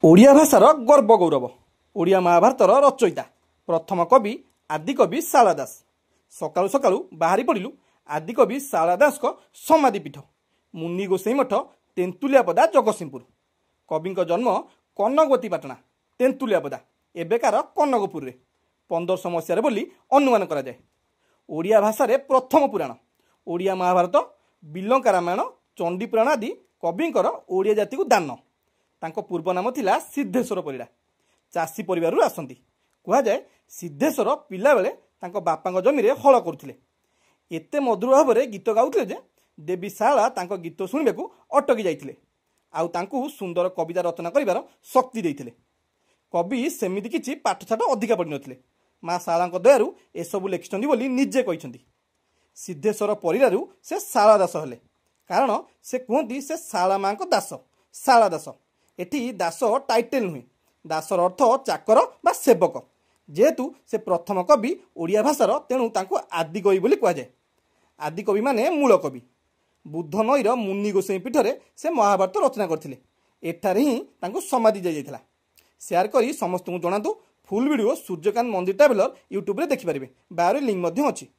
ओडिया भाषार गर्व गौरव ओडिया महाभारतर रचयिता प्रथम कवि आदिकवि शारदा दास सकाळू सकाळू बाहरी पड़िलु आदिकवि शारदा दास समाधिपीठ मुनि गोसाई मठ तेंतुलियापदा जगतसिंहपुर कवि जन्म कनकवती पाटना तेंतुलियापदा एबेकार कनकपुर में 1500 मसीह बोली अनुमान करा जाए। ओडिया भाषा प्रथम पुराण ओडिया महाभारत बिलंका रामायण चंडीपुराण आदि कविंकर ओडिया जाति को दान तांको पूर्व नाम थिला सिद्धेश्वर परिड़ा चाषी परिवार आसती कह जाए सिद्धेश्वर पिला बेले तांको बापा जमी हल करुले एते मधुर भाव में गीत गाउथिले जे देवी शारदा तांको गीत शुणा अटकी जाइथिले आउ तांको सुंदर कविता रचना करिवार शक्ति देइथिले। कवि सेमिति किछि पाठशाठ अधिका पढ़ी नथिले माँ शारदा दयारु एसबू लेखिछन्ति बोली निजे कहिछन्ति। सिद्धेश्वर परिवारु से शारदा दास हेले कारण से कहती से शारदा माँ दास शारदा दास एटी दास टाइटेल नुहे दासर अर्थ चाकर बा सेवक जेहेतु से प्रथम कवि ओडिया भाषार तेणु तांको आदिकवि बोली कह जाए। आदिकवि माने मूल कवि बुद्ध नईर मुनि गोसाई पीठरे से महाभारत रचना करथिले एठारे ही तांको समाधि जाइथिला। शेयर करी समस्त को जणातु फुल वीडियो सूर्यकांत मंदिर ट्रावेलर यूट्यूब रे देखि पारिबे बारे लिंक मध्य अछि।